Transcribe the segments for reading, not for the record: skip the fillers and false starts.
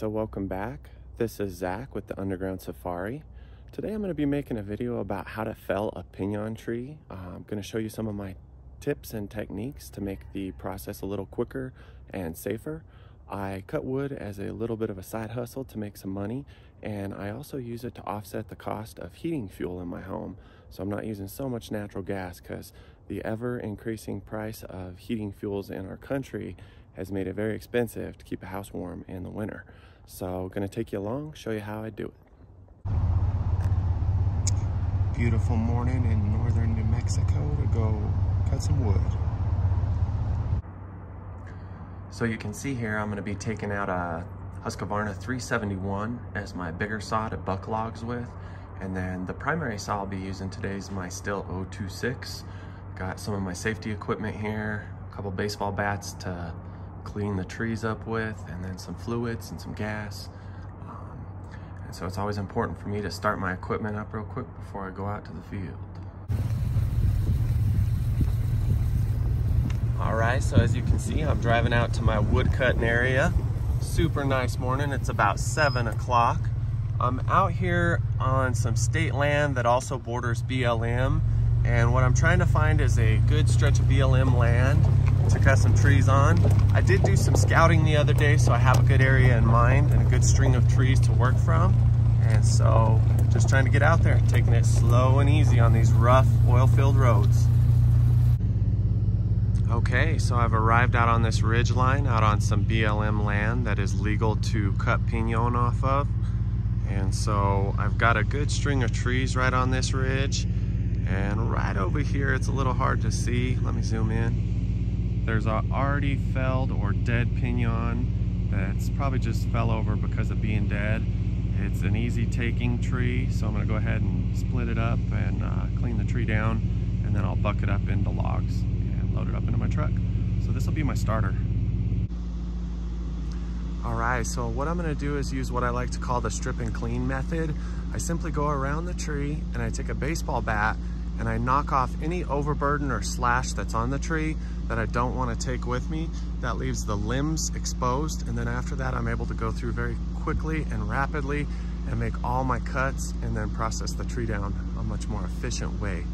so welcome back. This is Zach with the Underground Safari. Today I'm going to be making a video about how to fell a piñon tree. I'm going to show you some of my tips and techniques to make the process a little quicker and safer. I cut wood as a little bit of a side hustle to make some money, and I also use it to offset the cost of heating fuel in my home. So I'm not using so much natural gas because the ever increasing price of heating fuels in our country has made it very expensive to keep a house warm in the winter. So I'm gonna take you along, show you how I do it. Beautiful morning in northern New Mexico to go cut some wood. So you can see here I'm gonna be taking out a Husqvarna 371 as my bigger saw to buck logs with. And then the primary saw I'll be using today is my Stihl 026. Got some of my safety equipment here, a couple baseball bats to clean the trees up with, and then some fluids and some gas. And so it's always important for me to start my equipment up real quick before I go out to the field. All right, so as you can see, I'm driving out to my wood cutting area. Super nice morning, it's about 7 o'clock. I'm out here on some state land that also borders BLM, and what I'm trying to find is a good stretch of BLM land to cut some trees on. I did do some scouting the other day, so I have a good area in mind and a good string of trees to work from. And so just trying to get out there, taking it slow and easy on these rough oil-filled roads. Okay, so I've arrived out on this ridge line, out on some BLM land that is legal to cut piñon off of. And so I've got a good string of trees right on this ridge. And right over here, it's a little hard to see. Let me zoom in. There's a already felled or dead piñon that's probably just fell over because of being dead. It's an easy taking tree, so I'm gonna go ahead and split it up and clean the tree down, and then I'll buck it up into logs and load it up into my truck. So this will be my starter. All right, so what I'm gonna do is use what I like to call the strip and clean method. I simply go around the tree and I take a baseball bat and I knock off any overburden or slash that's on the tree that I don't want to take with me. That leaves the limbs exposed, and then after that I'm able to go through very quickly and rapidly and make all my cuts and then process the tree down a much more efficient way.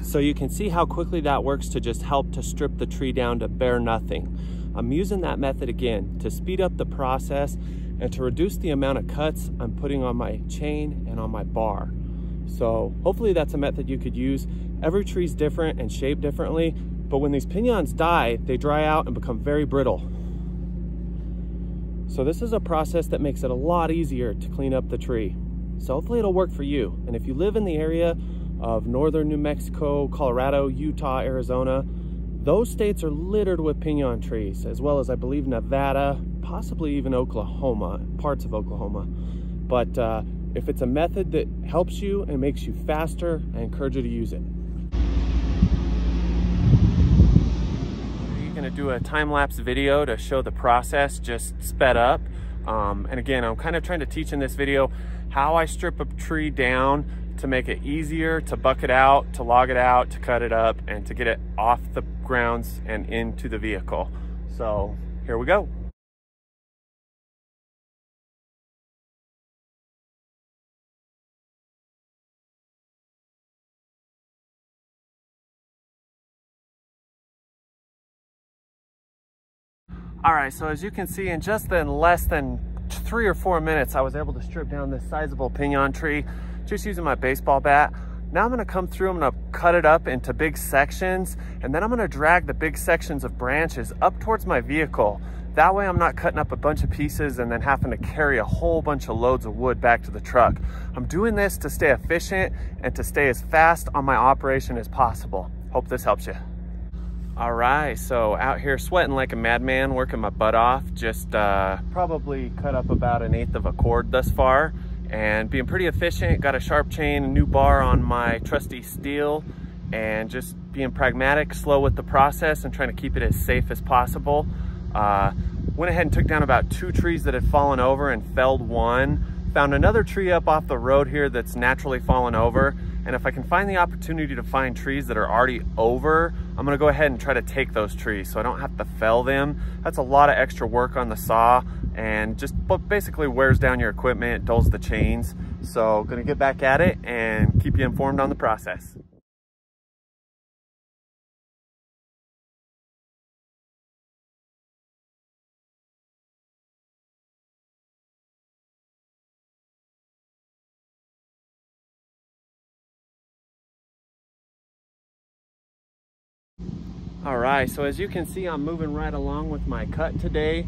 So you can see how quickly that works to just help to strip the tree down to bare nothing. I'm using that method again to speed up the process and to reduce the amount of cuts I'm putting on my chain and on my bar. So hopefully that's a method you could use. Every tree's different and shaped differently, but when these piñons die, they dry out and become very brittle. So this is a process that makes it a lot easier to clean up the tree. So hopefully it'll work for you. And if you live in the area of northern New Mexico, Colorado, Utah, Arizona, those states are littered with piñon trees, as well as I believe Nevada, possibly even Oklahoma, parts of Oklahoma. But if it's a method that helps you and makes you faster, I encourage you to use it. You're gonna do a time-lapse video to show the process just sped up. And again, I'm kind of trying to teach in this video how I strip a tree down to make it easier to buck it out, to log it out, to cut it up, and to get it off the grounds and into the vehicle. So here we go. All right, so as you can see, in just less than 3 or 4 minutes, I was able to strip down this sizable piñon tree just using my baseball bat. Now I'm gonna come through, I'm gonna cut it up into big sections, and then I'm gonna drag the big sections of branches up towards my vehicle. That way I'm not cutting up a bunch of pieces and then having to carry a whole bunch of loads of wood back to the truck. I'm doing this to stay efficient and to stay as fast on my operation as possible. Hope this helps you. All right, so out here sweating like a madman, working my butt off. Just probably cut up about 1/8 of a cord thus far, and being pretty efficient. Got a sharp chain, a new bar on my trusty steel, and just being pragmatic, slow with the process, and trying to keep it as safe as possible. Went ahead and took down about 2 trees that had fallen over and felled one. Found another tree up off the road here that's naturally fallen over. And if I can find the opportunity to find trees that are already over, I'm gonna go ahead and try to take those trees so I don't have to fell them. That's a lot of extra work on the saw and just basically wears down your equipment, dulls the chains. So gonna get back at it and keep you informed on the process. All right, so as you can see, I'm moving right along with my cut today.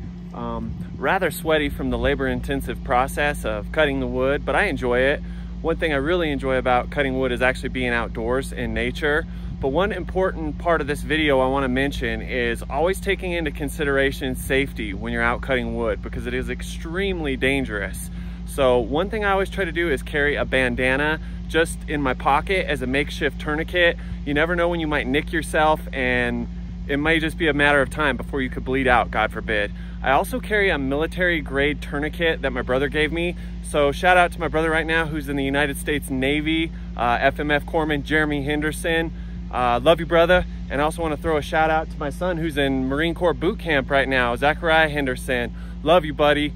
Rather sweaty from the labor-intensive process of cutting the wood, but I enjoy it. One thing I really enjoy about cutting wood is actually being outdoors in nature. But one important part of this video I want to mention is always taking into consideration safety when you're out cutting wood, because it is extremely dangerous. So one thing I always try to do is carry a bandana just in my pocket as a makeshift tourniquet. You never know when you might nick yourself, and it might just be a matter of time before you could bleed out, God forbid. I also carry a military grade tourniquet that my brother gave me. So shout out to my brother right now who's in the United States Navy, FMF Corpsman Jeremy Henderson. Love you, brother. And I also want to throw a shout out to my son who's in Marine Corps boot camp right now, Zachariah Henderson. Love you, buddy.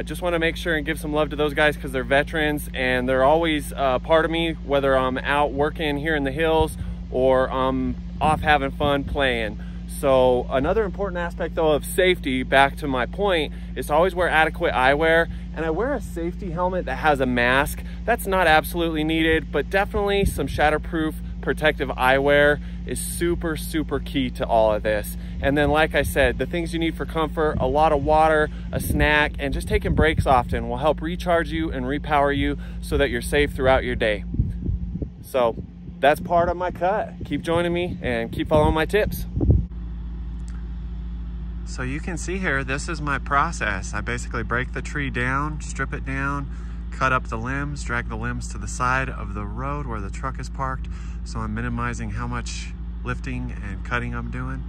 Just want to make sure and give some love to those guys because they're veterans and they're always part of me, whether I'm out working here in the hills or I'm off having fun playing. So another important aspect though of safety, back to my point, is to always wear adequate eyewear. And I wear a safety helmet that has a mask. That's not absolutely needed, but definitely some shatterproof protective eyewear is super, super key to all of this. And then, like I said, the things you need for comfort, a lot of water, a snack, and just taking breaks often will help recharge you and repower you so that you're safe throughout your day. So that's part of my cut. Keep joining me and keep following my tips. So you can see here, this is my process. I basically break the tree down, strip it down, cut up the limbs, drag the limbs to the side of the road where the truck is parked. So I'm minimizing how much lifting and cutting I'm doing.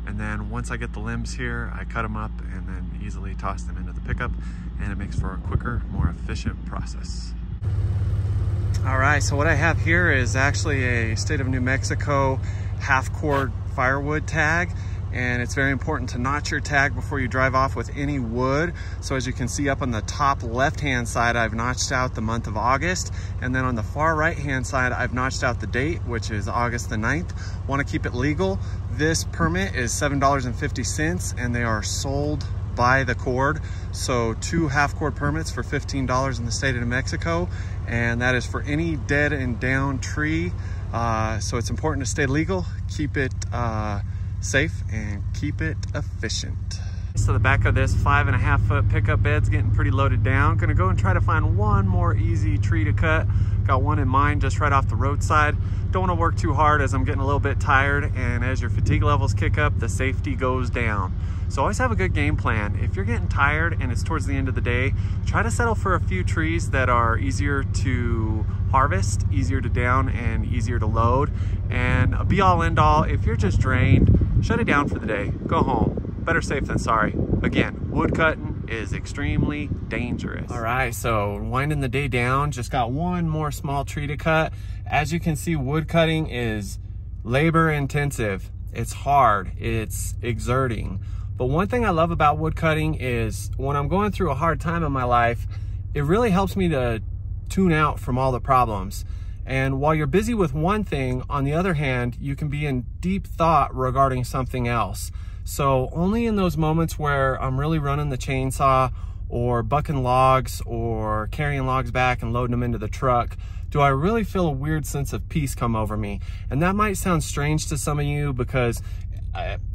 And then once I get the limbs here, I cut them up and then easily toss them into the pickup, and it makes for a quicker, more efficient process. All right, so what I have here is actually a state of New Mexico half-cord firewood tag. And it's very important to notch your tag before you drive off with any wood. So as you can see up on the top left-hand side, I've notched out the month of August. And then on the far right-hand side, I've notched out the date, which is August the 9th. Want to keep it legal. This permit is $7.50 and they are sold by the cord. So 2 half-cord permits for $15 in the state of New Mexico. And that is for any dead and down tree. So it's important to stay legal, keep it safe, and keep it efficient. So the back of this 5.5 foot pickup bed's getting pretty loaded down. Gonna go and try to find one more easy tree to cut. Got one in mind just right off the roadside. Don't want to work too hard as I'm getting a little bit tired, and as your fatigue levels kick up, the safety goes down. So always have a good game plan. If you're getting tired and it's towards the end of the day, try to settle for a few trees that are easier to harvest, easier to down, and easier to load. And be all end all, if you're just drained, shut it down for the day. Go home. Better safe than sorry. Again, wood cutting is extremely dangerous. All right, so winding the day down, just got one more small tree to cut. As you can see, wood cutting is labor intensive. It's hard, it's exerting. But one thing I love about wood cutting is when I'm going through a hard time in my life, it really helps me to tune out from all the problems. And while you're busy with one thing, on the other hand, you can be in deep thought regarding something else. So only in those moments where I'm really running the chainsaw or bucking logs or carrying logs back and loading them into the truck, do I really feel a weird sense of peace come over me. And that might sound strange to some of you because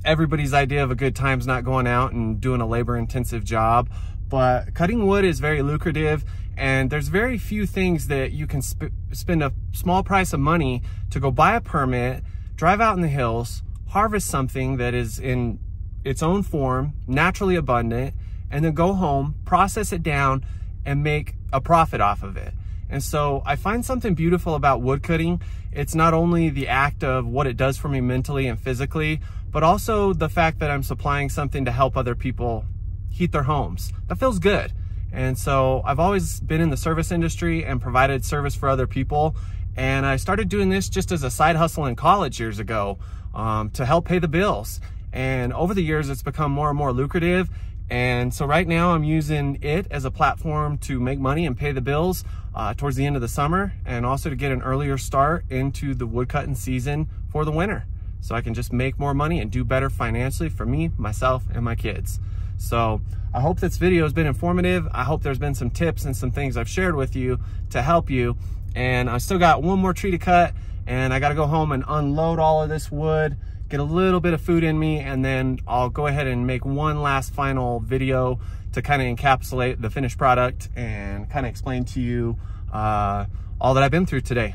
everybody's idea of a good time is not going out and doing a labor-intensive job, but cutting wood is very lucrative, and there's very few things that you can spend a small price of money to go buy a permit, drive out in the hills, harvest something that is in its own form, naturally abundant, and then go home, process it down, and make a profit off of it. And so I find something beautiful about wood cutting. It's not only the act of what it does for me mentally and physically, but also the fact that I'm supplying something to help other people heat their homes. That feels good. And so I've always been in the service industry and provided service for other people. And I started doing this just as a side hustle in college years ago to help pay the bills. And over the years, it's become more and more lucrative. And so right now I'm using it as a platform to make money and pay the bills towards the end of the summer, and also to get an earlier start into the woodcutting season for the winter. So I can just make more money and do better financially for me, myself, and my kids. So I hope this video has been informative. I hope there's been some tips and some things I've shared with you to help you. And I still got one more tree to cut, and I got to go home and unload all of this wood, get a little bit of food in me, and then I'll go ahead and make one last final video to kind of encapsulate the finished product and kind of explain to you all that I've been through today.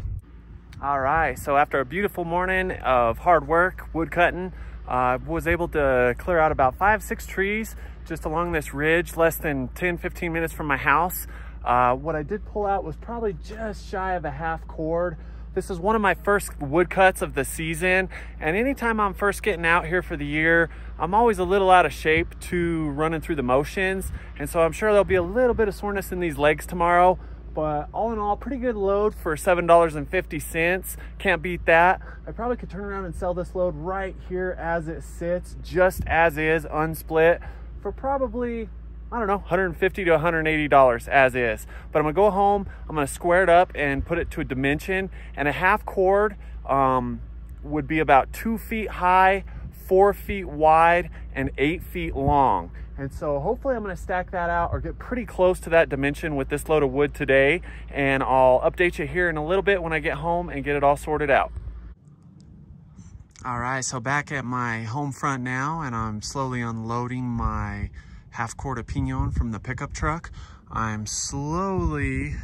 All right, so after a beautiful morning of hard work, wood cutting, I was able to clear out about 5-6 trees just along this ridge, less than 10-15 minutes from my house. What I did pull out was probably just shy of a half cord. This is one of my first wood cuts of the season, and anytime I'm first getting out here for the year, I'm always a little out of shape to running through the motions, and so I'm sure there'll be a little bit of soreness in these legs tomorrow. But all in all, pretty good load for $7.50. Can't beat that. I probably could turn around and sell this load right here as it sits, just as is, unsplit, for probably, I don't know, $150 to $180 as is. But I'm gonna go home, I'm gonna square it up and put it to a dimension, and a half cord would be about 2 feet high, 4 feet wide, and 8 feet long. And so hopefully I'm gonna stack that out or get pretty close to that dimension with this load of wood today. And I'll update you here in a little bit when I get home and get it all sorted out. All right, so back at my home front now, and I'm slowly unloading my half cord of piñon from the pickup truck. I'm slowly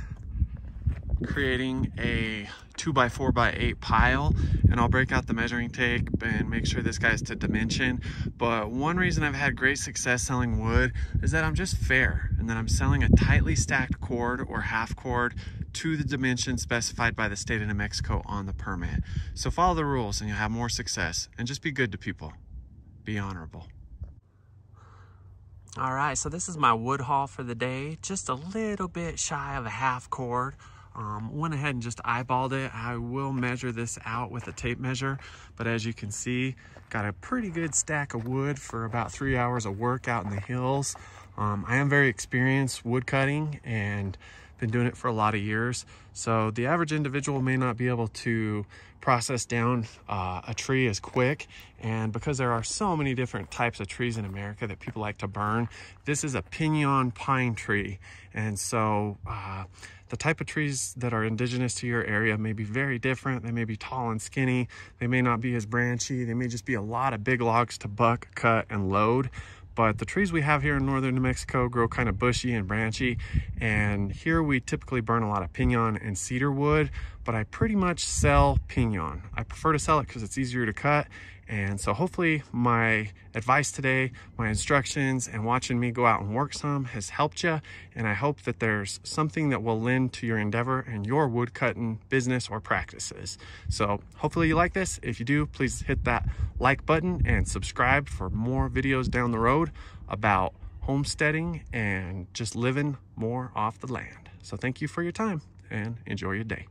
creating a 2x4x8 pile, and I'll break out the measuring tape and make sure this guy's to dimension. But one reason I've had great success selling wood is that I'm just fair, and that I'm selling a tightly stacked cord or half cord to the dimension specified by the state of New Mexico on the permit. So follow the rules and you'll have more success, and just be good to people. Be honorable. All right, so this is my wood haul for the day. Just a little bit shy of a half cord. Went ahead and just eyeballed it. I will measure this out with a tape measure, but as you can see, got a pretty good stack of wood for about 3 hours of work out in the hills. I am very experienced wood cutting and been doing it for a lot of years. So the average individual may not be able to process down a tree as quick. And because there are so many different types of trees in America that people like to burn, this is a piñon pine tree. And so the type of trees that are indigenous to your area may be very different. They may be tall and skinny. They may not be as branchy. They may just be a lot of big logs to buck, cut, and load. But the trees we have here in northern New Mexico grow kind of bushy and branchy, and here we typically burn a lot of piñon and cedar wood, but I pretty much sell piñon. I prefer to sell it because it's easier to cut. And so hopefully my advice today, my instructions, and watching me go out and work some has helped you. And I hope that there's something that will lend to your endeavor and your wood cutting business or practices. So hopefully you like this. If you do, please hit that like button and subscribe for more videos down the road about homesteading and just living more off the land. So thank you for your time and enjoy your day.